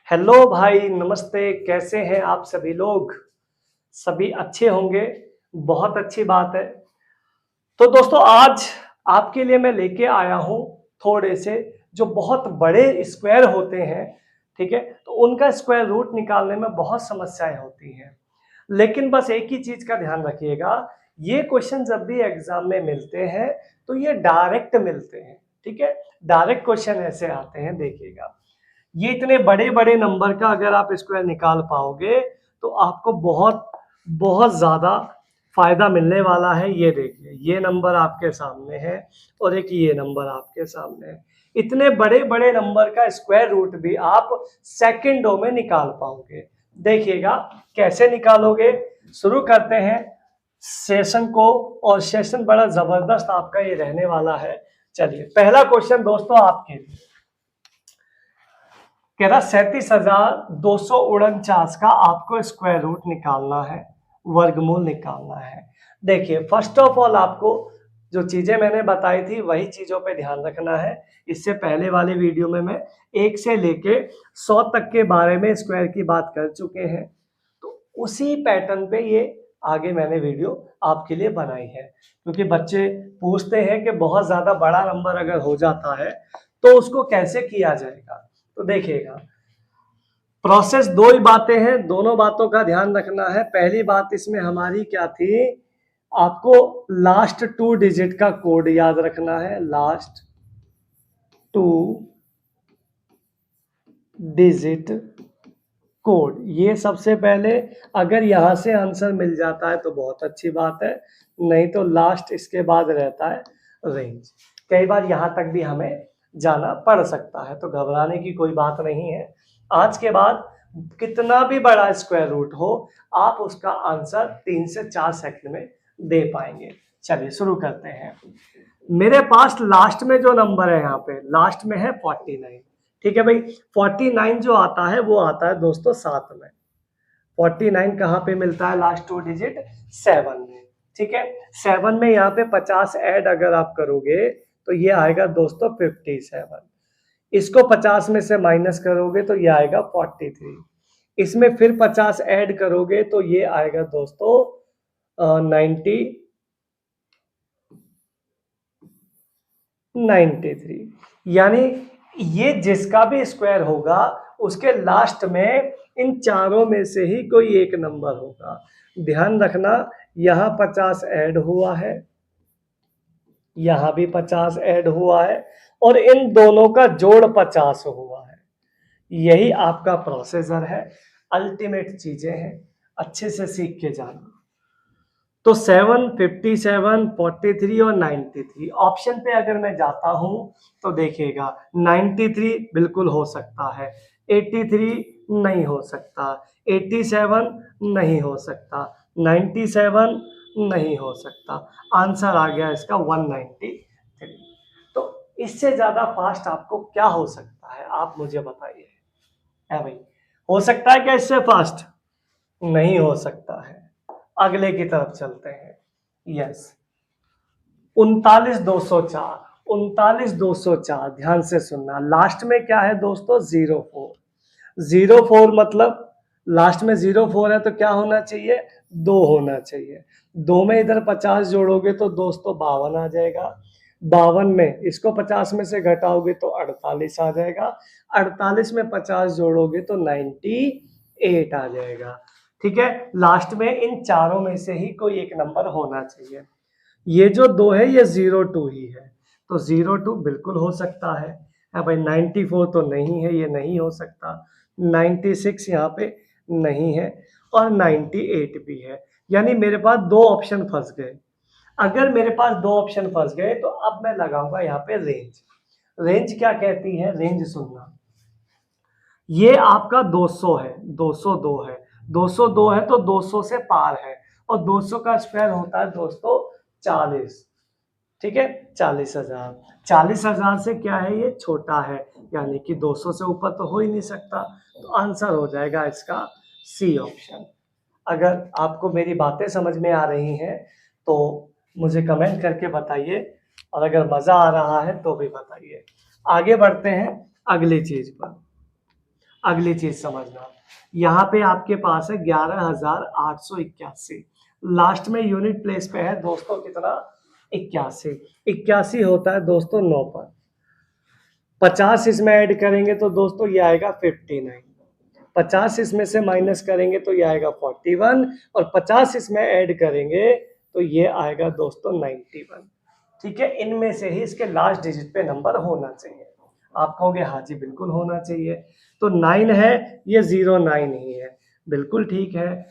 Hello भाई, नमस्ते। कैसे हैं आप सभी लोग? सभी अच्छे होंगे। बहुत अच्छी बात है। तो दोस्तों, आज आपके लिए मैं लेके आया हूँ थोड़े से जो बहुत बड़े स्क्वायर होते हैं। ठीक है, तो उनका स्क्वायर रूट निकालने में बहुत समस्याएं होती हैं। लेकिन बस एक ही चीज का ध्यान रखिएगा, ये क्वेश्चन जब भी एग्जाम में मिलते हैं तो ये डायरेक्ट मिलते हैं। ठीक है, डायरेक्ट क्वेश्चन ऐसे आते हैं, देखिएगा। ये इतने बड़े बड़े नंबर का अगर आप स्क्वायर निकाल पाओगे तो आपको बहुत बहुत ज्यादा फायदा मिलने वाला है। ये देखिए, ये नंबर आपके सामने है और एक ये नंबर आपके सामने है। इतने बड़े बड़े नंबर का स्क्वायर रूट भी आप सेकंडों में निकाल पाओगे। देखिएगा कैसे निकालोगे। शुरू करते हैं सेशन को, और सेशन बड़ा जबरदस्त आपका ये रहने वाला है। चलिए, पहला क्वेश्चन दोस्तों आपके लिए कह रहा 37,249 का आपको स्क्वायर रूट निकालना है, वर्गमूल निकालना है। देखिए, फर्स्ट ऑफ ऑल आपको जो चीजें मैंने बताई थी वही चीजों पे ध्यान रखना है। इससे पहले वाले वीडियो में मैं 1 से लेके 100 तक के बारे में स्क्वायर की बात कर चुके हैं, तो उसी पैटर्न पे ये आगे मैंने वीडियो आपके लिए बनाई है। क्योंकि बच्चे पूछते हैं कि बहुत ज्यादा बड़ा नंबर अगर हो जाता है तो उसको कैसे किया जाएगा। तो देखिएगा, प्रोसेस दो ही बातें हैं, दोनों बातों का ध्यान रखना है। पहली बात इसमें हमारी क्या थी, आपको लास्ट 2 डिजिट का कोड याद रखना है। लास्ट 2 डिजिट कोड, ये सबसे पहले। अगर यहां से आंसर मिल जाता है तो बहुत अच्छी बात है, नहीं तो लास्ट इसके बाद रहता है रेंज। कई बार यहां तक भी हमें जाना पड़ सकता है, तो घबराने की कोई बात नहीं है। आज के बाद कितना भी बड़ा स्क्वायर रूट हो, आप उसका आंसर 3 से 4 सेकंड में दे पाएंगे। चलिए शुरू करते हैं। मेरे पास लास्ट में जो नंबर है, यहाँ पे लास्ट में है 49। ठीक है भाई, 49 जो आता है वो आता है दोस्तों 7 में। 49 कहाँ पे मिलता है लास्ट 2 डिजिट? 7 में। ठीक है, 7 में यहाँ पे 50 ऐड अगर आप करोगे तो ये आएगा दोस्तों 57। इसको 50 में से माइनस करोगे तो ये आएगा 43। इसमें फिर 50 ऐड करोगे तो ये आएगा दोस्तों 93। यानी ये जिसका भी स्क्वायर होगा उसके लास्ट में इन चारों में से ही कोई एक नंबर होगा। ध्यान रखना, यहां 50 ऐड हुआ है, यहां भी 50 ऐड हुआ है, और इन दोनों का जोड़ 50 हुआ है। यही आपका प्रोसेसर है। अल्टीमेट चीजें हैं, अच्छे से सीख के जाना। तो 7, 57, 43 और 93 ऑप्शन पे अगर मैं जाता हूं तो देखिएगा, 93 बिल्कुल हो सकता है, 83 नहीं हो सकता, 87 नहीं हो सकता, 97 नहीं हो सकता। आंसर आ गया इसका 193। तो इससे ज्यादा फास्ट आपको क्या हो सकता है, आप मुझे बताइए। है भाई, हो सकता है क्या इससे फास्ट? नहीं हो सकता है। अगले की तरफ चलते हैं। यस, 39,204। 39,204, ध्यान से सुनना। लास्ट में क्या है दोस्तों? 04। 04 मतलब लास्ट में 04 है तो क्या होना चाहिए? 2 होना चाहिए। 2 में इधर 50 जोड़ोगे तो दोस्तों 52 आ जाएगा। 52 में इसको 50 में से घटाओगे तो 48 आ जाएगा। 48 में 50 जोड़ोगे तो 98 आ जाएगा। ठीक है, लास्ट में इन चारों में से ही कोई एक नंबर होना चाहिए। ये जो 2 है ये 02 ही है, तो 02 बिल्कुल हो सकता है। हाँ भाई, 94 तो नहीं है, ये नहीं हो सकता। 96 यहाँ पे नहीं है, और 98 भी है। यानी मेरे पास 2 ऑप्शन फंस गए। अगर मेरे पास 2 ऑप्शन फंस गए तो अब मैं लगाऊंगा यहाँ पे रेंज। रेंज क्या कहती है? रेंज सुनना, ये आपका 200 है, 202 है। 202 है तो 200 से पार है, और 200 का स्क्वायर होता है दोस्तों 40। ठीक है, 40,000। 40,000 से क्या है, ये छोटा है, यानी कि 200 से ऊपर तो हो ही नहीं सकता। तो आंसर हो जाएगा इसका सी ऑप्शन। अगर आपको मेरी बातें समझ में आ रही हैं तो मुझे कमेंट करके बताइए, और अगर मजा आ रहा है तो भी बताइए। आगे बढ़ते हैं अगली चीज पर। अगली चीज समझना, यहाँ पे आपके पास है 11,881, लास्ट में यूनिट प्लेस पे है दोस्तों कितना, 81। 81 होता है दोस्तों 9 पर, 50 इसमें ऐड करेंगे तो दोस्तों ये आएगा 59, 50 इसमें से माइनस करेंगे तो ये आएगा 41, और 50 इसमें ऐड करेंगे तो ये आएगा दोस्तों 91। ठीक है, इनमें से ही इसके लास्ट डिजिट पे नंबर होना चाहिए। आप कहोगे हाँ जी बिल्कुल होना चाहिए, तो 9 है, ये 09 ही है, बिल्कुल ठीक है।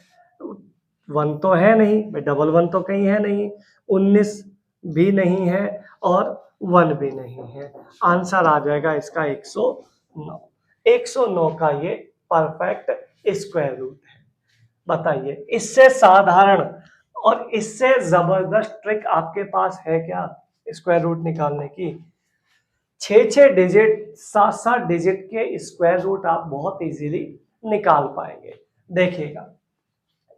1 तो है नहीं, डबल 1 तो कहीं है नहीं, 19 भी नहीं है, और 1 भी नहीं है। आंसर आ जाएगा इसका 109। 109 का ये परफेक्ट स्क्वायर रूट है। बताइए, इससे साधारण और इससे जबरदस्त ट्रिक आपके पास है क्या स्क्वायर रूट निकालने की? 6 डिजिट 7 डिजिट के स्क्वायर रूट आप बहुत इजीली निकाल पाएंगे। देखिएगा,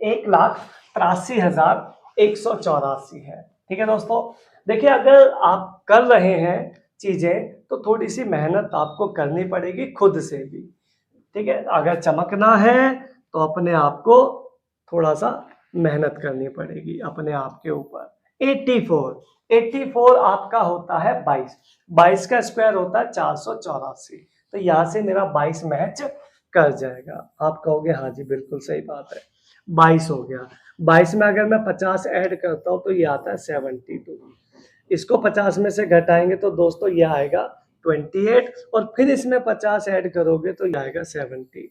1,83,184 है। ठीक है दोस्तों, देखिए अगर आप कर रहे हैं चीजें तो थोड़ी सी मेहनत आपको करनी पड़ेगी खुद से भी। ठीक है, अगर चमकना है तो अपने आप को थोड़ा सा मेहनत करनी पड़ेगी अपने आप के ऊपर। 84 आपका होता है 22, 22 का स्क्वायर होता है 484, तो यहाँ से मेरा 22 मैच कर जाएगा। आप कहोगे हाँ जी बिल्कुल सही बात है, 22 हो गया। 22 में अगर मैं 50 ऐड करता हूँ तो ये आता है 72, इसको 50 में से घटाएंगे तो दोस्तों ये आएगा 28, और फिर इसमें 50 ऐड करोगे तो ये आएगा 78।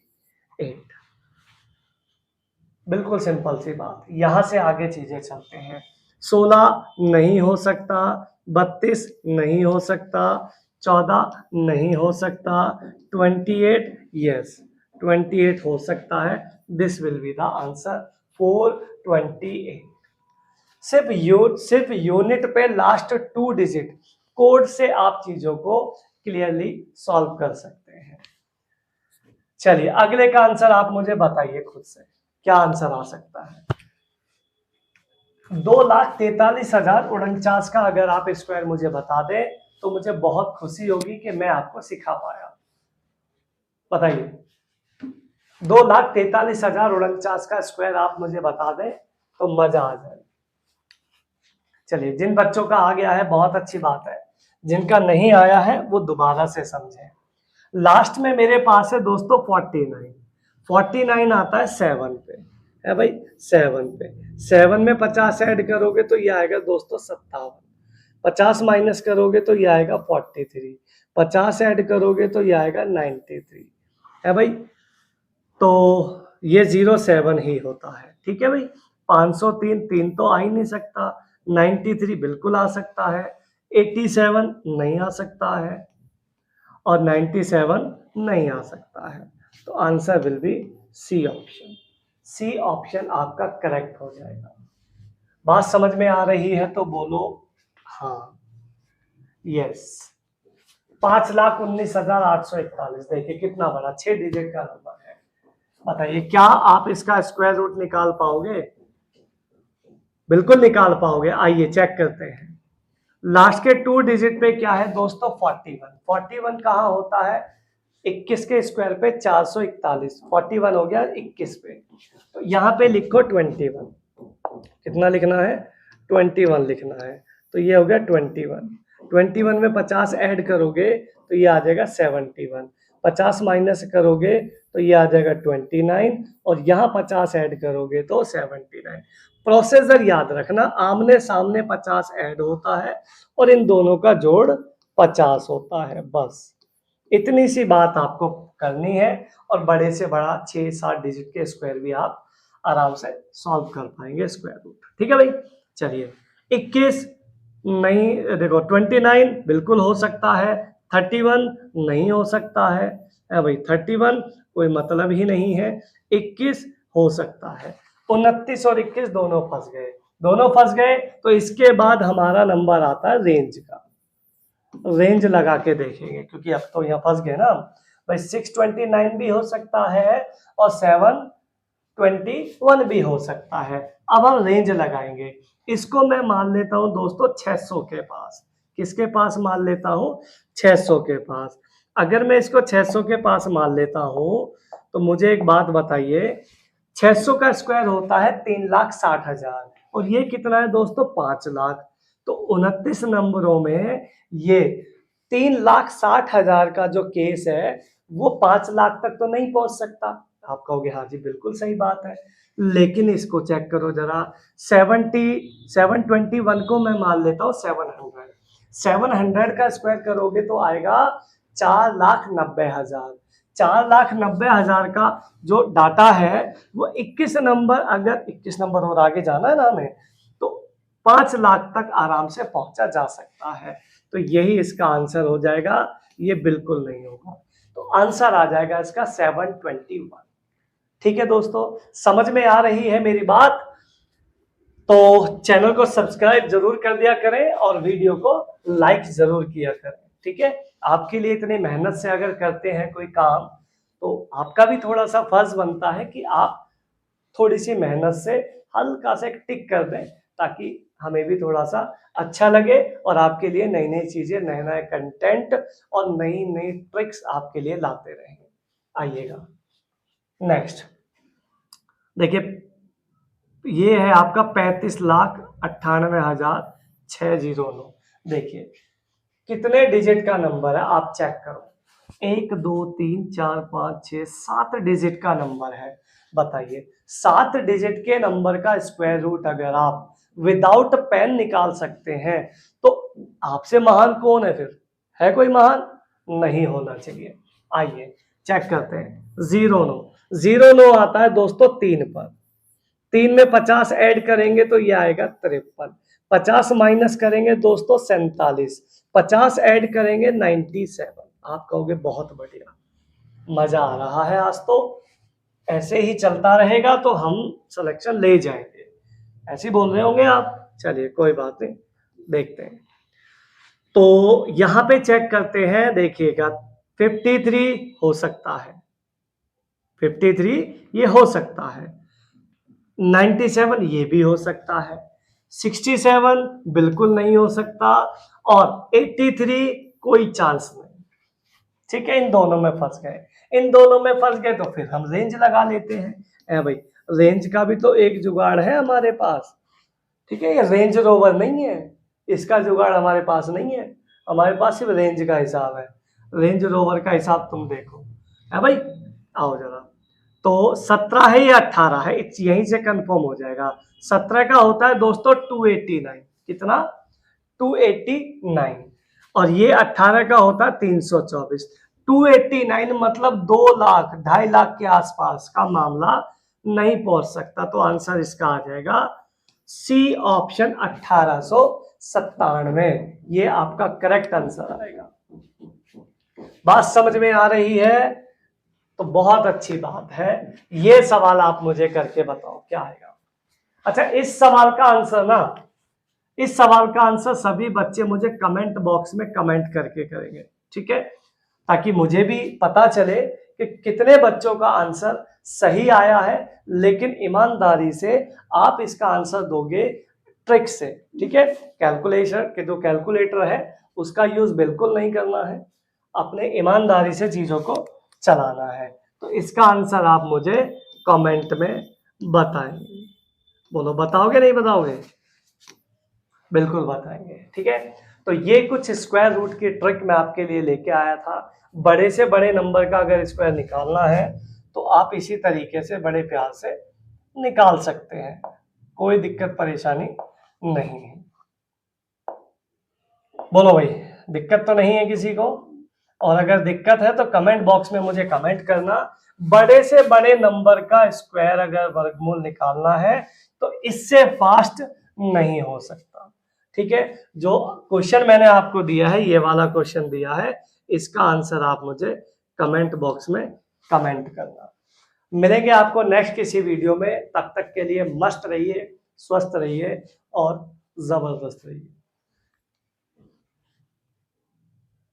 बिल्कुल सिंपल सी बात। यहां से आगे चीजें चलते हैं। 16 नहीं हो सकता, 32 नहीं हो सकता, 14 नहीं हो सकता, 28 यस 28 हो सकता है। This will be the answer 428। सिर्फ यूनिट पे लास्ट 2 डिजिट कोड से आप चीजों को क्लियरली सॉल्व कर सकते हैं। चलिए अगले का आंसर आप मुझे बताइए खुद से, क्या आंसर आ सकता है? 2,43,049 का अगर आप स्क्वायर मुझे बता दें तो मुझे बहुत खुशी होगी कि मैं आपको सिखा पाया। बताइए, 2,43,049 का स्क्वायर आप मुझे बता दें तो मजा आ जाए। चलिए, जिन बच्चों का आ गया है बहुत अच्छी बात है, जिनका नहीं आया है वो दोबारा से समझें। लास्ट में मेरे पास है दोस्तों 49 आता है 7 पे, है भाई 7 पे। 7 में 50 ऐड करोगे तो ये आएगा दोस्तों 57, 50 माइनस करोगे तो ये आएगा 43, 50 ऐड करोगे तो ये आएगा 93, है भाई। तो ये 07 ही होता है। ठीक है भाई, 503 3 तो आ ही नहीं सकता, 93 बिल्कुल आ सकता है, 87 नहीं आ सकता है, और 97 नहीं आ सकता है। तो answer will be C option. C option आपका करेक्ट हो जाएगा। बात समझ में आ रही है तो बोलो हाँ यस। 5,19,841, देखिए कितना बड़ा 6 डिजिट का नंबर है। बताइए, क्या आप इसका स्क्वायर रूट निकाल पाओगे? बिल्कुल निकाल पाओगे। आइए चेक करते हैं। लास्ट के 2 डिजिट पे क्या है दोस्तों? 41। 41 कहाँ होता है? 21 के स्क्वायर पे 441, 41 हो गया 21 पे। तो यहाँ पे लिखो 21। कितना लिखना है? 21 लिखना है। तो ये हो गया 21। 21 में 50 ऐड करोगे तो ये आ जाएगा 71, 50 माइनस करोगे तो ये आ जाएगा 29, और यहाँ 50 ऐड करोगे तो 79। प्रोसीजर याद रखना, आमने सामने 50 ऐड होता है और इन दोनों का जोड़ 50 होता है। बस इतनी सी बात आपको करनी है, और बड़े से बड़ा 6-7 डिजिट के स्क्वायर भी आप आराम से सॉल्व कर पाएंगे स्क्वायर रूट। ठीक है भाई। चलिए, 21 नहीं, देखो 29 बिल्कुल हो सकता है, 31 नहीं हो सकता है भाई, 31 कोई मतलब ही नहीं है, 21 हो सकता है। 29 और 21 दोनों फंस गए, तो इसके बाद हमारा नंबर आता है रेंज का। रेंज लगा के देखेंगे, क्योंकि अब तो यहाँ फंस गए ना भाई। 629 भी हो सकता है और 721 भी हो सकता है। अब हम रेंज लगाएंगे। इसको मैं मान लेता हूं दोस्तों 600 के पास। किसके पास मान लेता हूं? 600 के पास। अगर मैं इसको 600 के पास मान लेता हूं तो मुझे एक बात बताइए, 600 का स्क्वायर होता है 3,60,000 और ये कितना है दोस्तों 5 लाख। तो 29 नंबरों में ये 3,60,000 का जो केस है वो 5 लाख तक तो नहीं पहुंच सकता। आप कहोगे हाँ जी बिल्कुल सही बात है, लेकिन इसको चेक करो जरा, 721 को मैं मान लेता हूँ 700, 700 का स्क्वायर करोगे तो आएगा 4,90,000। 4,90,000 का जो डाटा है वो 21 नंबर, अगर 21 नंबर और आगे जाना है ना हमें, तो 5 लाख तक आराम से पहुंचा जा सकता है। तो यही इसका आंसर हो जाएगा, ये बिल्कुल नहीं होगा। तो आंसर आ जाएगा इसका 721। ठीक है दोस्तों, समझ में आ रही है मेरी बात? तो चैनल को सब्सक्राइब जरूर कर दिया करें और वीडियो को लाइक जरूर किया करें। ठीक है, आपके लिए इतनी मेहनत से अगर करते हैं कोई काम तो आपका भी थोड़ा सा फर्ज बनता है कि आप थोड़ी सी मेहनत से हल्का से टिक कर दें, ताकि हमें भी थोड़ा सा अच्छा लगे और आपके लिए नई नई चीजें, नए नए कंटेंट और नई नई ट्रिक्स आपके लिए लाते रहेंगे। आइएगा नेक्स्ट, देखिए ये है आपका 35,98,609। देखिए कितने डिजिट का नंबर है आप चेक करो, 1 2 3 4 5 6 7 डिजिट का नंबर है। बताइए 7 डिजिट के नंबर का स्क्वायर रूट अगर आप विदाउट पेन निकाल सकते हैं तो आपसे महान कौन है? फिर है कोई महान? नहीं होना चाहिए। आइए चेक करते हैं। 0 9 आता है दोस्तों 3 पर, 3 में 50 ऐड करेंगे तो ये आएगा 53, 50 माइनस करेंगे दोस्तों 47, 50 ऐड करेंगे 97। आप कहोगे बहुत बढ़िया, मजा आ रहा है आज तो, ऐसे ही चलता रहेगा तो हम सिलेक्शन ले जाएंगे, ऐसे ही बोल रहे होंगे आप। चलिए कोई बात नहीं, देखते हैं। तो यहां पे चेक करते हैं, देखिएगा 53 हो सकता है, 53 ये हो सकता है, 97 ये भी हो सकता है, 67 बिल्कुल नहीं हो सकता और 83 कोई चांस नहीं। ठीक है, इन दोनों में फंस गए, इन दोनों में फंस गए तो फिर हम रेंज लगा लेते हैं। भाई रेंज का भी तो एक जुगाड़ है हमारे पास। ठीक है, ये रेंज रोवर नहीं है, इसका जुगाड़ हमारे पास नहीं है, हमारे पास सिर्फ रेंज का हिसाब है। रेंज रोवर का हिसाब तुम देखो है भाई, आओ जरा। तो 17 है या 18 है, यहीं से कंफर्म हो जाएगा। 17 का होता है दोस्तों 289, कितना? 289, और ये 18 का होता है 324। 289 मतलब 2 लाख 2.5 लाख के आसपास का मामला नहीं पहुंच सकता। तो आंसर इसका आ जाएगा सी ऑप्शन 1897, ये आपका करेक्ट आंसर आएगा। बात समझ में आ रही है? तो बहुत अच्छी बात है। ये सवाल आप मुझे करके बताओ क्या आएगा। अच्छा, इस सवाल का आंसर ना, इस सवाल का आंसर सभी बच्चे मुझे कमेंट बॉक्स में कमेंट करके करेंगे, ठीक है, ताकि मुझे भी पता चले कि कितने बच्चों का आंसर सही आया है। लेकिन ईमानदारी से आप इसका आंसर दोगे ट्रिक से, ठीक है। कैलकुलेशन के जो कैलकुलेटर है उसका यूज बिल्कुल नहीं करना है, अपने ईमानदारी से चीजों को चलाना है। तो इसका आंसर आप मुझे कमेंट में बताएंगे। बोलो बताओगे नहीं बताओगे? बिल्कुल बताएंगे, ठीक है। तो ये कुछ स्क्वायर रूट की ट्रिक मैं आपके लिए लेके आया था। बड़े से बड़े नंबर का अगर स्क्वायर निकालना है तो आप इसी तरीके से बड़े प्यार से निकाल सकते हैं, कोई दिक्कत परेशानी नहीं है। बोलो भाई, दिक्कत तो नहीं है किसी को? और अगर दिक्कत है तो कमेंट बॉक्स में मुझे कमेंट करना। बड़े से बड़े नंबर का स्क्वायर अगर वर्गमूल निकालना है तो इससे फास्ट नहीं हो सकता, ठीक है। जो क्वेश्चन मैंने आपको दिया है, ये वाला क्वेश्चन दिया है, इसका आंसर आप मुझे कमेंट बॉक्स में कमेंट करना। मिलेंगे आपको नेक्स्ट किसी वीडियो में, तब तक के लिए मस्त रहिए, स्वस्थ रहिए और जबरदस्त रहिए।